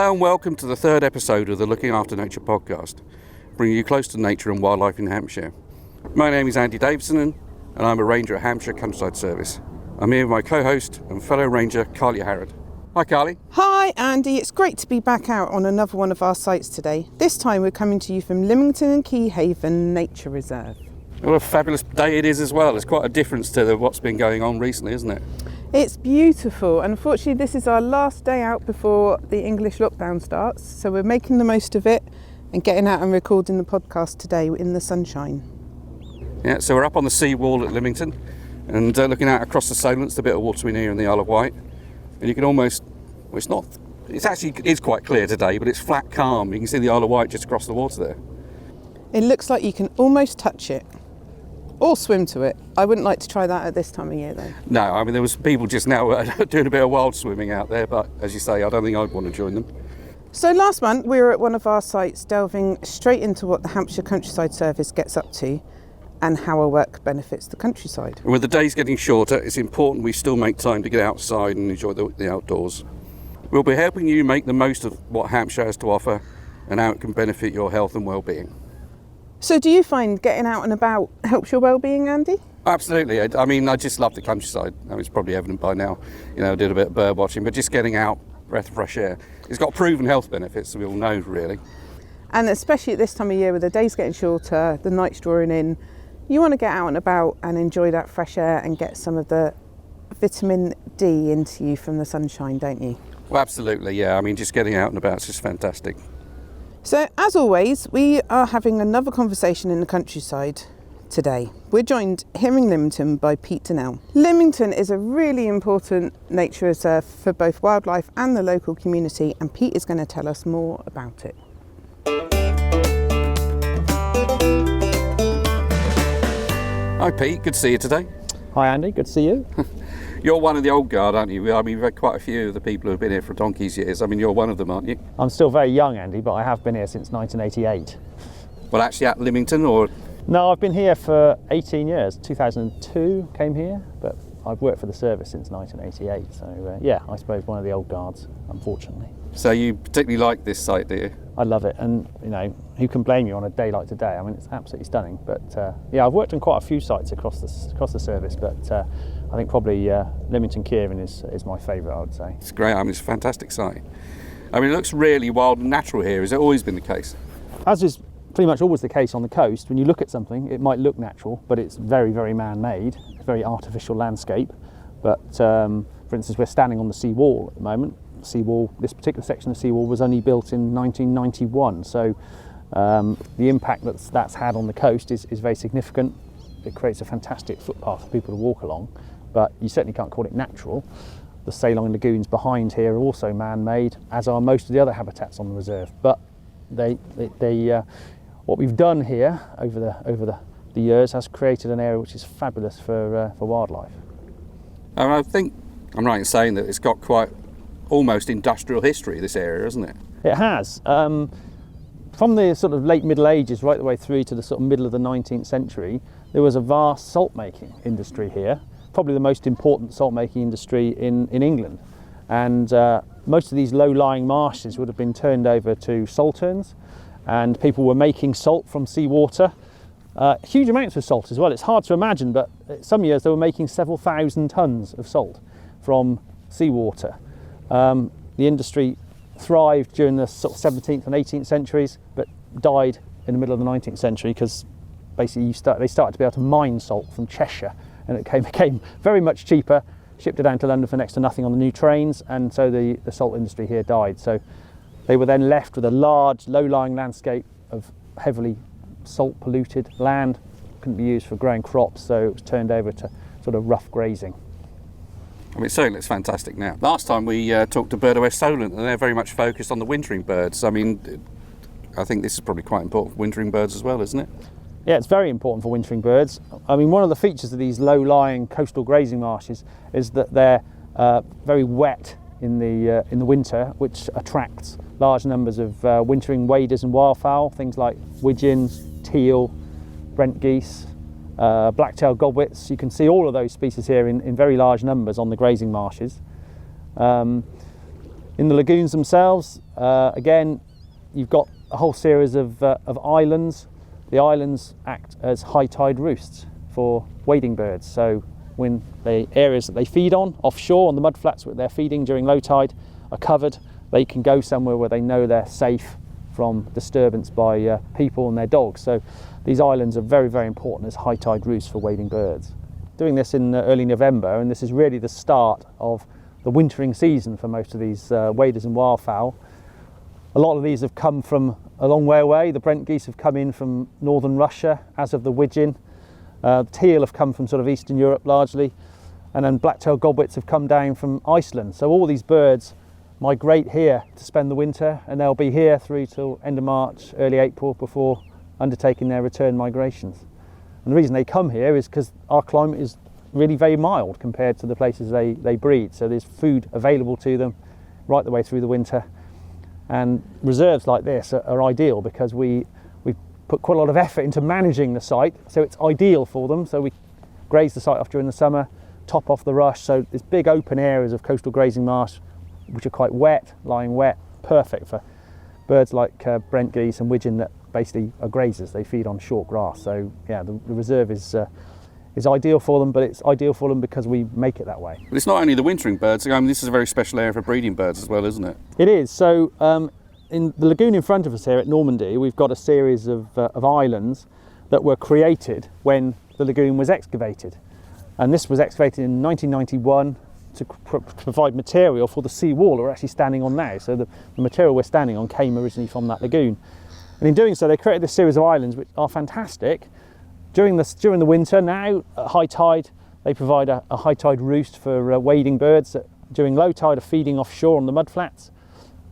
Hello and welcome to the third episode of the Looking After Nature podcast, bringing you close to nature and wildlife in Hampshire. My name is Andy Davison and I'm a ranger at Hampshire Countryside Service. I'm here with my co-host and fellow ranger, Carly Harrod. Hi Carly. Hi Andy, it's great to be back out on another one of our sites today. This time we're coming to you from Lymington and Keyhaven Nature Reserve. What a fabulous day it is as well. It's quite a difference to what's been going on recently, isn't it? It's beautiful. Unfortunately, this is our last day out before the English lockdown starts, so we're making the most of it and getting out and recording the podcast today in the sunshine. Yeah, so we're up on the sea wall at Lymington and looking out across the Solents, the bit of water we near in the Isle of Wight. And you can almost, well, it's quite clear today, but it's flat calm. You can see the Isle of Wight just across the water there. It looks like you can almost touch it. Or swim to it. I wouldn't like to try that at this time of year though. No, I mean there was people just now doing a bit of wild swimming out there, but as you say, I don't think I'd want to join them. So last month we were at one of our sites delving straight into what the Hampshire Countryside Service gets up to and how our work benefits the countryside. And with the days getting shorter, it's important we still make time to get outside and enjoy the outdoors. We'll be helping you make the most of what Hampshire has to offer and how it can benefit your health and well-being. So do you find getting out and about helps your well-being, Andy? Absolutely. I mean, I just love the countryside. I mean, it's probably evident by now. You know, I did a bit of bird watching, but just getting out, breath of fresh air. It's got proven health benefits, we all know, really. And especially at this time of year with the days getting shorter, the nights drawing in, you want to get out and about and enjoy that fresh air and get some of the vitamin D into you from the sunshine, don't you? Well, absolutely, yeah. I mean, just getting out and about is just fantastic. So, as always, we are having another conversation in the countryside today. We're joined here in Lymington by Pete Durnell. Lymington is a really important nature reserve for both wildlife and the local community, and Pete is going to tell us more about it. Hi Pete, good to see you today. Hi Andy, good to see you. You're one of the old guard, aren't you? I mean, we've had quite a few of the people who've been here for donkey's years. I mean, you're one of them, aren't you? I'm still very young, Andy, but I have been here since 1988. Well, actually at Lymington, or? No, I've been here for 18 years. 2002 came here, but I've worked for the service since 1988. So yeah, I suppose one of the old guards, unfortunately. So you particularly like this site, do you? I love it, and you know, who can blame you on a day like today? I mean, it's absolutely stunning. But yeah, I've worked on quite a few sites across the service, but I think probably Lymington Keyhaven is my favourite, I would say. It's great. I mean, it's a fantastic site. I mean, it looks really wild and natural here. Has it always been the case? As is pretty much always the case on the coast, when you look at something, it might look natural, but it's very, very man-made. It's a very artificial landscape. But for instance, we're standing on the sea wall at the moment. Seawall, this particular section of seawall was only built in 1991, so the impact that's had on the coast is very significant. It creates a fantastic footpath for people to walk along, but you certainly can't call it natural. The saline lagoons behind here are also man-made, as are most of the other habitats on the reserve. But what we've done here over the years has created an area which is fabulous for wildlife. And I think I'm right in saying that it's got quite almost industrial history, this area, isn't it? It has. From the sort of late Middle Ages right the way through to the sort of middle of the 19th century, there was a vast salt-making industry here, probably the most important salt-making industry in England. And most of these low-lying marshes would have been turned over to salterns, and people were making salt from seawater. Huge amounts of salt as well. It's hard to imagine, but some years they were making several thousand tons of salt from seawater. The industry thrived during the sort of 17th and 18th centuries, but died in the middle of the 19th century because basically they started to be able to mine salt from Cheshire, and it became very much cheaper, shipped it down to London for next to nothing on the new trains, and so the salt industry here died. So they were then left with a large low-lying landscape of heavily salt polluted land, couldn't be used for growing crops, so it was turned over to sort of rough grazing. I mean, it certainly looks fantastic now. Last time we talked to Bird of West Solent, and they're very much focused on the wintering birds. I mean, I think this is probably quite important for wintering birds as well, isn't it? Yeah, it's very important for wintering birds. I mean, one of the features of these low-lying coastal grazing marshes is that they're very wet in the winter, which attracts large numbers of wintering waders and wildfowl, things like widgeon, teal, Brent geese, black-tailed godwits. You can see all of those species here in very large numbers on the grazing marshes. In the lagoons themselves, again, you've got a whole series of islands. The islands act as high tide roosts for wading birds. So when the areas that they feed on offshore on the mudflats where they're feeding during low tide are covered, they can go somewhere where they know they're safe from disturbance by people and their dogs. So these islands are very, very important as high tide roosts for wading birds. Doing this in early November, and this is really the start of the wintering season for most of these waders and wildfowl. A lot of these have come from a long way away. The Brent geese have come in from northern Russia, as have the widgeon. Teal have come from sort of Eastern Europe largely, and then black-tailed godwits have come down from Iceland. So all these birds migrate here to spend the winter, and they'll be here through till end of March, early April before undertaking their return migrations. And the reason they come here is because our climate is really very mild compared to the places they breed. So there's food available to them right the way through the winter. And reserves like this are ideal because we put quite a lot of effort into managing the site, so it's ideal for them. So we graze the site off during the summer, top off the rush, so there's big open areas of coastal grazing marsh which are quite wet, lying wet, perfect for birds like Brent geese and widgeon that basically are grazers. They feed on short grass. So yeah, the reserve is ideal for them, but it's ideal for them because we make it that way. But it's not only the wintering birds. I mean, this is a very special area for breeding birds as well, isn't it? It is. So in the lagoon in front of us here at Normandy, we've got a series of islands that were created when the lagoon was excavated. And this was excavated in 1991 to provide material for the sea wall we're actually standing on now. So the material we're standing on came originally from that lagoon. And in doing so, they created this series of islands which are fantastic. During the winter now, at high tide, they provide a high tide roost for wading birds that during low tide are feeding offshore on the mudflats.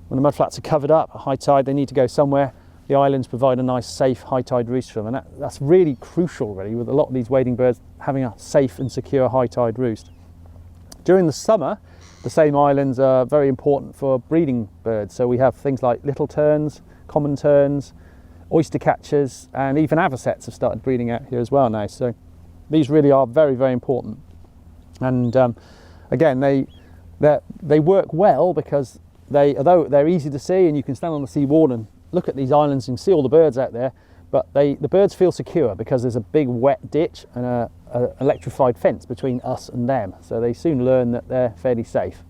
When the mudflats are covered up at high tide, they need to go somewhere. The islands provide a nice, safe high tide roost for them, and that's really crucial, really, with a lot of these wading birds having a safe and secure high tide roost. During the summer, the same islands are very important for breeding birds. So we have things like little terns, common terns, oyster catchers, and even avocets have started breeding out here as well now. So these really are very, very important. And again, they work well because although they're easy to see and you can stand on the sea wall and look at these islands and see all the birds out there, but the birds feel secure because there's a big wet ditch and a electrified fence between us and them. So they soon learn that they're fairly safe.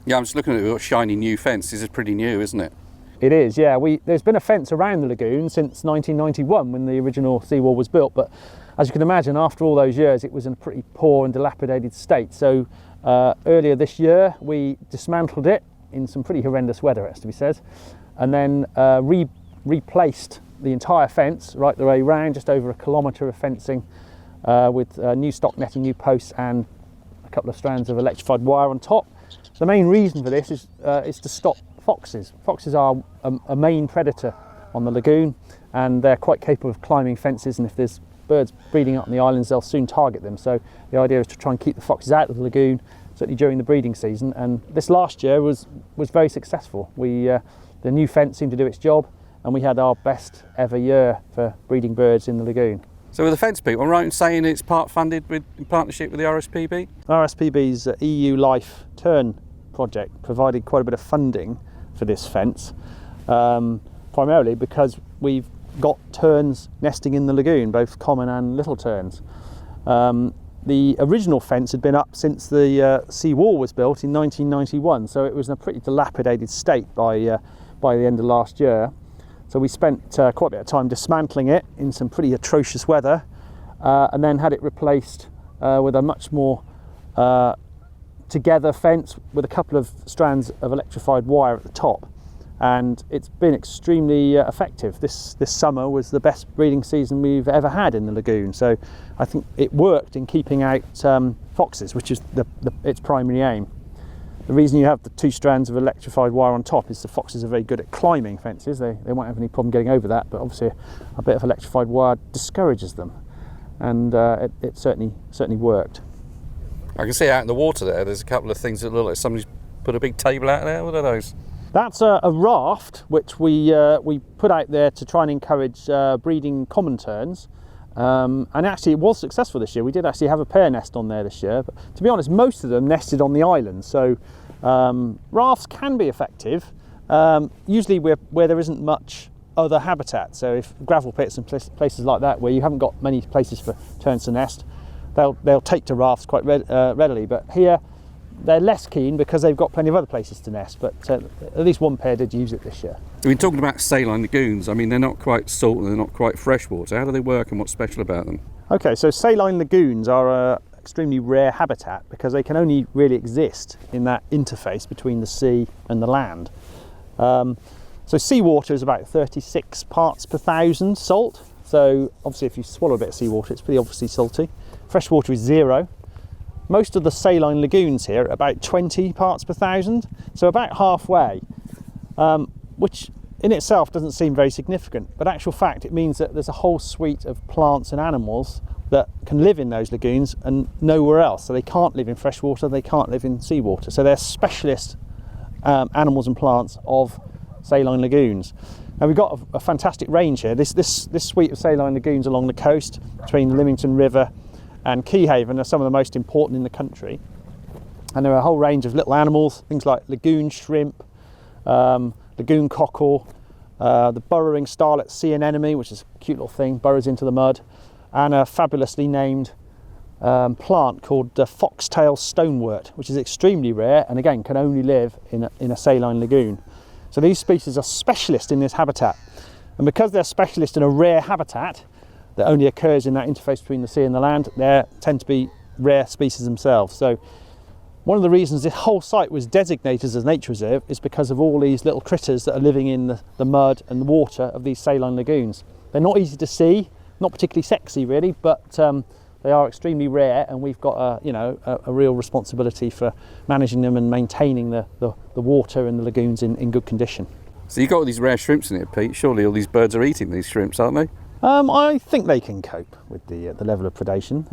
Yeah, I'm just looking at your shiny new fence. This is pretty new, isn't it? It is, yeah. There's been a fence around the lagoon since 1991 when the original seawall was built, but as you can imagine, after all those years, it was in a pretty poor and dilapidated state. So earlier this year, we dismantled it in some pretty horrendous weather, it has to be said, and then replaced the entire fence right the way round, just over 1 kilometre of fencing with new stock netting, new posts, and a couple of strands of electrified wire on top. The main reason for this is to stop foxes. Foxes are a main predator on the lagoon, and they're quite capable of climbing fences, and if there's birds breeding up on the islands, they'll soon target them. So the idea is to try and keep the foxes out of the lagoon, certainly during the breeding season, and this last year was very successful. The new fence seemed to do its job, and we had our best ever year for breeding birds in the lagoon. So with the fence, Pete, I'm right in saying it's part funded in partnership with the RSPB? RSPB's EU Life Tern project provided quite a bit of funding for this fence, primarily because we've got terns nesting in the lagoon, both common and little terns. The original fence had been up since the sea wall was built in 1991, so it was in a pretty dilapidated state by the end of last year. So we spent quite a bit of time dismantling it in some pretty atrocious weather, and then had it replaced with a much more together fence with a couple of strands of electrified wire at the top. And it's been extremely effective. This summer was the best breeding season we've ever had in the lagoon. So I think it worked in keeping out foxes, which is its primary aim. The reason you have the 2 strands of electrified wire on top is the foxes are very good at climbing fences. They won't have any problem getting over that, but obviously a bit of electrified wire discourages them. And it certainly worked. I can see out in the water there's a couple of things that look like somebody's put a big table out there. What are those? That's a raft which we put out there to try and encourage breeding common terns, and actually it was successful this year. We did actually have a pair nest on there this year, but to be honest, most of them nested on the island. So Rafts can be effective, usually where there isn't much other habitat. So if gravel pits and places like that where you haven't got many places for terns to nest, they'll take to rafts quite readily. But here they're less keen because they've got plenty of other places to nest. But at least one pair did use it this year. I mean, talking about saline lagoons, I mean, they're not quite salt and they're not quite freshwater. How do they work and what's special about them? Okay, so saline lagoons are an extremely rare habitat because they can only really exist in that interface between the sea and the land. So seawater is about 36 parts per thousand salt. So obviously if you swallow a bit of seawater, it's pretty obviously salty. Freshwater is 0. Most of the saline lagoons here are about 20 parts per thousand, so about halfway, which in itself doesn't seem very significant, but actual fact it means that there's a whole suite of plants and animals that can live in those lagoons and nowhere else. So they can't live in freshwater, they can't live in seawater. So they're specialist animals and plants of saline lagoons. Now we've got a fantastic range here. This suite of saline lagoons along the coast between the Lymington River and Keyhaven are some of the most important in the country. And there are a whole range of little animals, things like lagoon shrimp, lagoon cockle, the burrowing starlet sea anemone, which is a cute little thing, burrows into the mud, and a fabulously named plant called foxtail stonewort, which is extremely rare and again can only live in a saline lagoon. So these species are specialists in this habitat, and because they're specialists in a rare habitat that only occurs in that interface between the sea and the land, they tend to be rare species themselves. So one of the reasons this whole site was designated as a nature reserve is because of all these little critters that are living in the mud and the water of these saline lagoons. They're not easy to see, not particularly sexy really, but they are extremely rare, and we've got a real responsibility for managing them and maintaining the water and the lagoons in good condition. So you've got all these rare shrimps in here, Pete. Surely all these birds are eating these shrimps, aren't they? I think they can cope with the level of predation.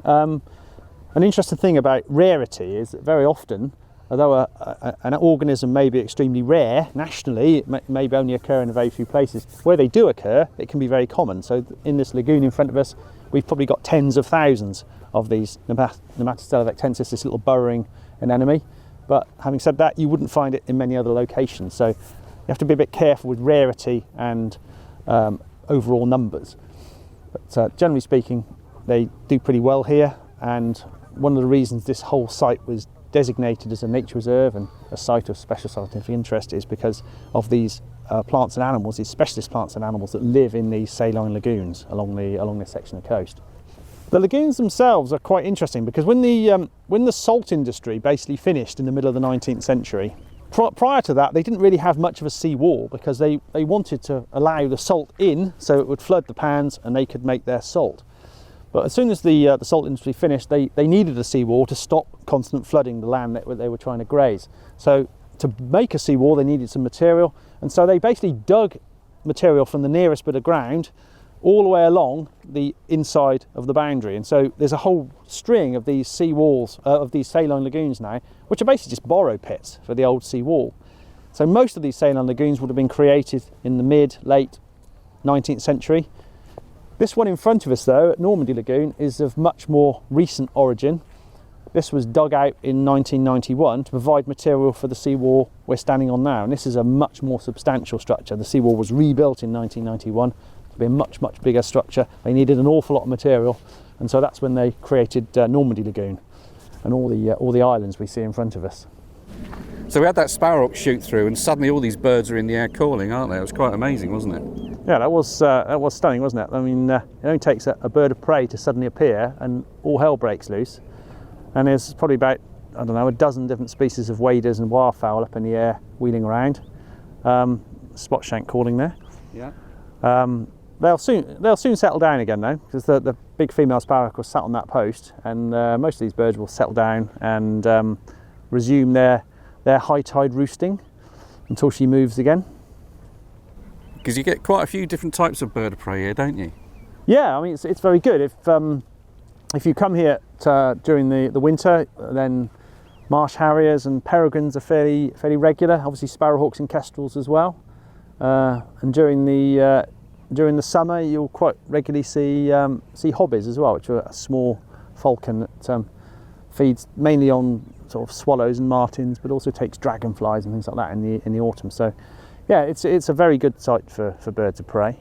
An interesting thing about rarity is that very often, although an organism may be extremely rare nationally, it may only occur in a very few places. Where they do occur, it can be very common. So in this lagoon in front of us, we've probably got tens of thousands of these Nematostella vectensis, this little burrowing anemone. But having said that, you wouldn't find it in many other locations. So you have to be a bit careful with rarity and overall numbers. But generally speaking, they do pretty well here. And one of the reasons this whole site was designated as a nature reserve and a site of special scientific interest is because of these plants and animals, these specialist plants and animals that live in these saline lagoons along this section of coast. The lagoons themselves are quite interesting because when the salt industry basically finished in the middle of the 19th century, prior to that they didn't really have much of a sea wall because they wanted to allow the salt in so it would flood the pans and they could make their salt. But as soon as the salt industry finished, they needed a seawall to stop constant flooding the land that they were trying to graze. So to make a seawall, they needed some material, and so they basically dug material from the nearest bit of ground all the way along the inside of the boundary. And so there's a whole string of these sea walls, of these saline lagoons now, which are basically just borrow pits for the old sea wall. So most of these saline lagoons would have been created in the mid-late 19th century. This one in front of us though, at Normandy Lagoon, is of much more recent origin. This was dug out in 1991 to provide material for the seawall we're standing on now, and this is a much more substantial structure. The seawall was rebuilt in 1991 to be a much bigger structure. They needed an awful lot of material, and so that's when they created Normandy Lagoon and all the islands we see in front of us. So we had that sparrowhawk shoot through, and suddenly all these birds are in the air calling, aren't they? It was quite amazing, wasn't it? Yeah, that was stunning, wasn't it? I mean, it only takes a bird of prey to suddenly appear and all hell breaks loose. And there's probably about, I don't know, a dozen different species of waders and wildfowl up in the air wheeling around. Spot shank calling there. Yeah. They'll soon settle down again though, because the big female sparrowhawk was sat on that post, and most of these birds will settle down and resume their high tide roosting until she moves again. Because you get quite a few different types of bird of prey here, don't you? Yeah, I mean it's very good. If you come here during the winter, then marsh harriers and peregrines are fairly regular. Obviously sparrowhawks and kestrels as well. And during the summer, you'll quite regularly see hobbies as well, which are a small falcon that feeds mainly on sort of swallows and martins, but also takes dragonflies and things like that in the autumn. So yeah, it's a very good site for birds of prey.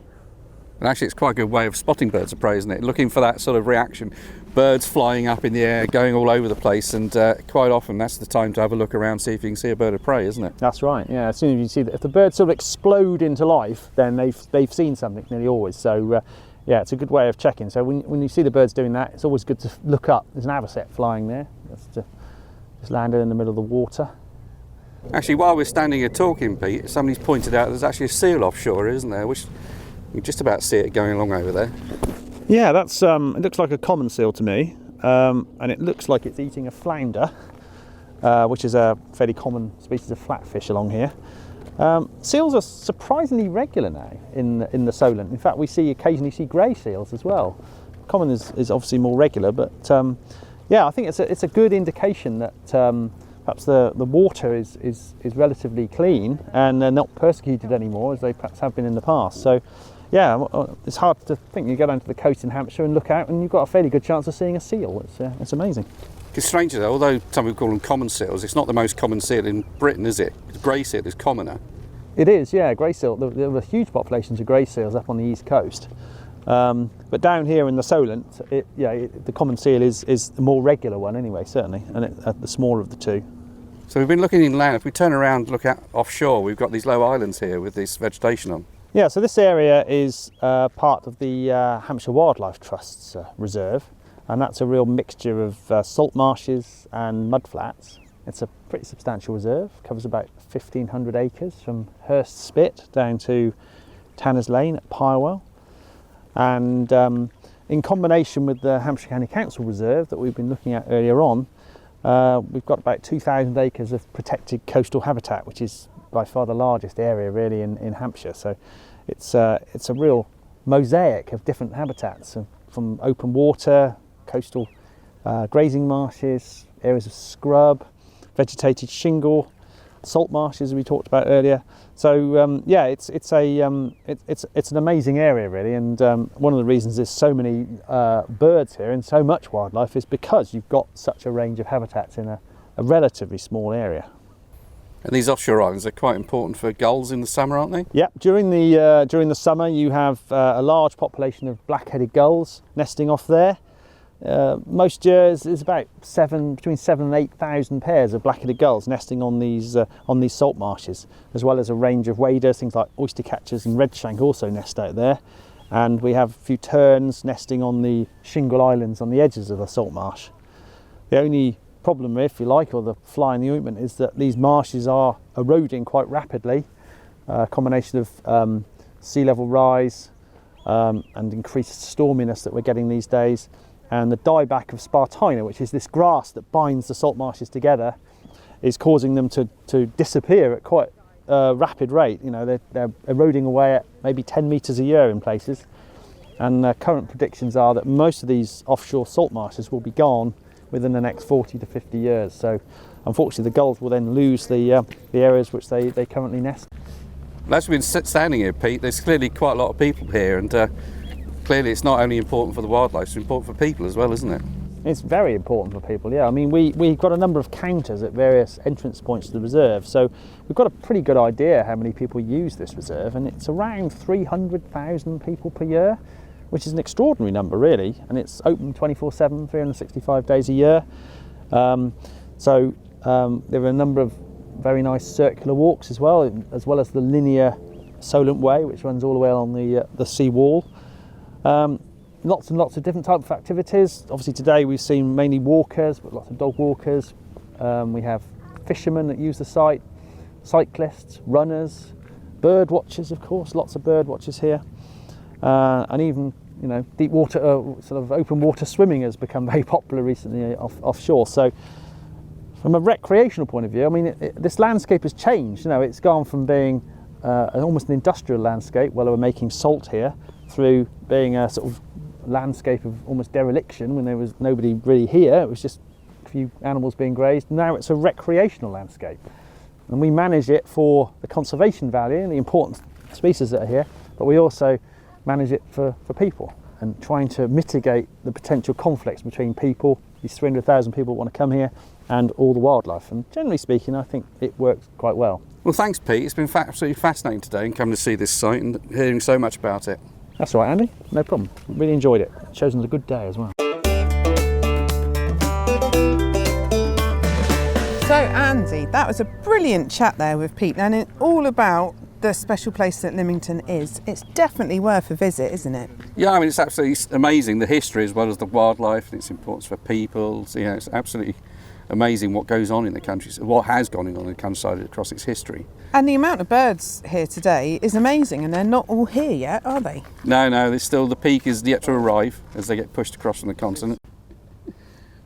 And actually, it's quite a good way of spotting birds of prey, isn't it? Looking for that sort of reaction. Birds flying up in the air, going all over the place, and quite often that's the time to have a look around, see if you can see a bird of prey, isn't it? That's right. Yeah, as soon as you see that, if the birds sort of explode into life, then they've seen something nearly always. So yeah, it's a good way of checking. So when you see the birds doing that, it's always good to look up. There's an avocet flying there. That's just landed in the middle of the water. Actually, while we're standing here talking, Pete, somebody's pointed out there's actually a seal offshore, isn't there? Which you just about see it going along over there. Yeah, that's it looks like a common seal to me, and it looks like it's eating a flounder, which is a fairly common species of flatfish along here. Seals are surprisingly regular now in the Solent. In fact, we occasionally see grey seals as well. Common is obviously more regular, but yeah, I think it's a good indication that perhaps the water is relatively clean and they're not persecuted anymore as they perhaps have been in the past. So yeah, it's hard to think. You go down to the coast in Hampshire and look out and you've got a fairly good chance of seeing a seal. It's amazing. It's strange though, although some people call them common seals, it's not the most common seal in Britain, is it? The grey seal is commoner. It is, yeah, grey seal. There were huge populations of grey seals up on the east coast. But down here in the Solent, the common seal is the more regular one anyway, certainly, and the smaller of the two. So we've been looking inland. If we turn around and look out offshore, we've got these low islands here with this vegetation on. Yeah, so this area is part of the Hampshire Wildlife Trust's reserve, and that's a real mixture of salt marshes and mudflats. It's a pretty substantial reserve, covers about 1,500 acres from Hurst Spit down to Tanner's Lane at Pyrewell. And in combination with the Hampshire County Council Reserve that we've been looking at earlier on, we've got about 2,000 acres of protected coastal habitat, which is by far the largest area really in Hampshire. So it's a real mosaic of different habitats, from open water, coastal grazing marshes, areas of scrub, vegetated shingle, salt marshes as we talked about earlier. So yeah, it's an amazing area really, and one of the reasons there's so many birds here and so much wildlife is because you've got such a range of habitats in a relatively small area. And these offshore islands are quite important for gulls in the summer, aren't they? Yeah, during the summer you have a large population of black-headed gulls nesting off there. Most years there's about between 7,000 and 8,000 pairs of black-headed gulls nesting on these salt marshes, as well as a range of waders, things like oyster catchers and redshank also nest out there. And we have a few terns nesting on the shingle islands on the edges of the salt marsh. The only problem, if you like, or the fly in the ointment, is that these marshes are eroding quite rapidly. A combination of sea level rise and increased storminess that we're getting these days, and the dieback of spartina, which is this grass that binds the salt marshes together, is causing them to disappear at quite a rapid rate. You know, they're eroding away at maybe 10 metres a year in places, and current predictions are that most of these offshore salt marshes will be gone within the next 40 to 50 years. So unfortunately the gulls will then lose the areas which they currently nest. Well, as we've been standing here, Pete, there's clearly quite a lot of people here, and clearly it's not only important for the wildlife, it's important for people as well, isn't it? It's very important for people, yeah. I mean, we've got a number of counters at various entrance points to the reserve, so we've got a pretty good idea how many people use this reserve, and it's around 300,000 people per year, which is an extraordinary number really, and it's open 24/7, 365 days a year. So there are a number of very nice circular walks as well as the linear Solent Way, which runs all the way along the sea wall. Lots and lots of different types of activities. Obviously today we've seen mainly walkers, but lots of dog walkers. We have fishermen that use the site, cyclists, runners, bird watchers, of course, lots of bird watchers here. And even, you know, deep water, sort of open water swimming has become very popular recently offshore. So from a recreational point of view, I mean, this landscape has changed. You know, it's gone from being almost an industrial landscape where they were making salt here, through being a sort of landscape of almost dereliction when there was nobody really here. It was just a few animals being grazed. Now it's a recreational landscape, and we manage it for the conservation value and the important species that are here, but we also manage it for people and trying to mitigate the potential conflicts between people these 300,000 people want to come here, and all the wildlife. And generally speaking, I think it works quite well. Well, thanks, Pete. It's been absolutely fascinating today and coming to see this site and hearing so much about it. That's all right, Andy. No problem. Really enjoyed it. Chosen a good day as well. So Andy, that was a brilliant chat there with Pete, and it's all about the special place that Lymington is. It's definitely worth a visit, isn't it? Yeah, I mean, it's absolutely amazing, the history as well as the wildlife and its importance for people. So, yeah, it's absolutely amazing what goes on in the countryside, what has gone on in the countryside across its history. And the amount of birds here today is amazing, and they're not all here yet, are they? No, there's still, the peak is yet to arrive as they get pushed across from the continent.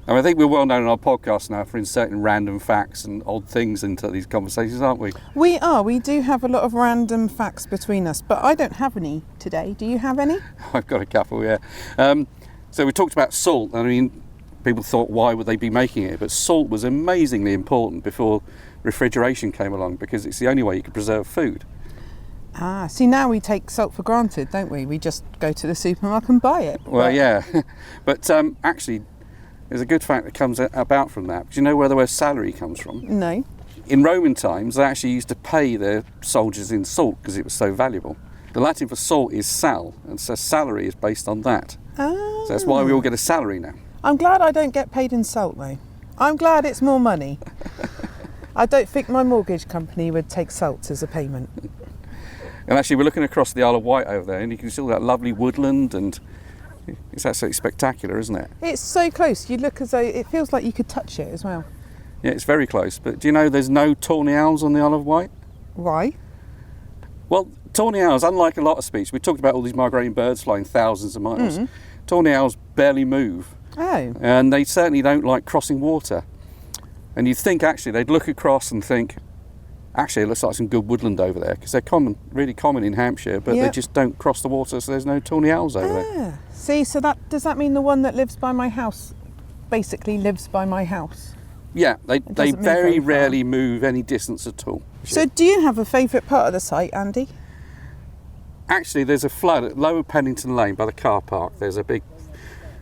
And I think we're well known on our podcast now for inserting random facts and odd things into these conversations, aren't we? We are. We do have a lot of random facts between us, but I don't have any today. Do you have any? I've got a couple, yeah. So we talked about salt. I mean, people thought, why would they be making it? But salt was amazingly important before refrigeration came along, because it's the only way you could preserve food. Ah, see, now we take salt for granted, don't we? We just go to the supermarket and buy it. Well, yeah. But actually, there's a good fact that comes about from that. Do you know where salary comes from? No. In Roman times, they actually used to pay their soldiers in salt because it was so valuable. The Latin for salt is sal, and so salary is based on that. Ah. So that's why we all get a salary now. I'm glad I don't get paid in salt, though. I'm glad it's more money. I don't think my mortgage company would take salt as a payment. And actually, we're looking across the Isle of Wight over there, and you can see all that lovely woodland, and it's absolutely spectacular, isn't it? It's so close. You look as though it feels like you could touch it as well. Yeah, it's very close. But do you know there's no tawny owls on the Isle of Wight? Why? Well, tawny owls, unlike a lot of species, we talked about all these migrating birds flying thousands of miles. Tawny owls barely move. Oh. And they certainly don't like crossing water. And you'd think actually they'd look across and think, actually it looks like some good woodland over there, because they're really common in Hampshire, but they just don't cross the water, so there's no tawny owls over there. See, so does that mean the one that lives by my house basically lives by my house? Yeah, they doesn't move very very far. rarely move any distance at all. So do you have a favourite part of the site, Andy? Actually, there's a flood at Lower Pennington Lane by the car park. There's a big,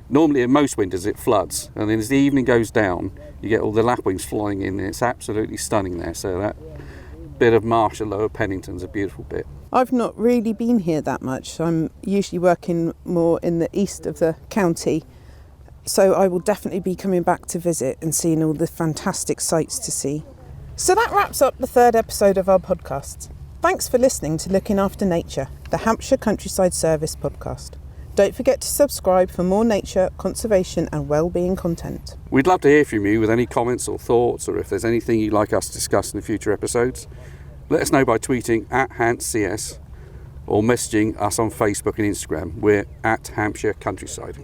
normally in most winters it floods, and then as the evening goes down, you get all the lapwings flying in, and it's absolutely stunning there. So that bit of marsh at Lower Pennington's a beautiful bit. I've not really been here that much. I'm usually working more in the east of the county, so I will definitely be coming back to visit and seeing all the fantastic sights to see. So that wraps up the third episode of our podcast. Thanks for listening to Looking After Nature, the Hampshire Countryside Service podcast. Don't forget to subscribe for more nature, conservation and well-being content. We'd love to hear from you with any comments or thoughts, or if there's anything you'd like us to discuss in the future episodes. Let us know by tweeting @HantsCS or messaging us on Facebook and Instagram. We're @Hampshire Countryside.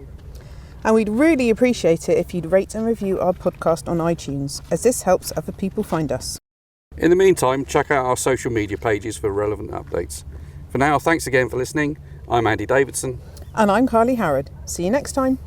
And we'd really appreciate it if you'd rate and review our podcast on iTunes, as this helps other people find us. In the meantime, check out our social media pages for relevant updates. For now, thanks again for listening. I'm Andy Davidson. And I'm Carly Harrod. See you next time.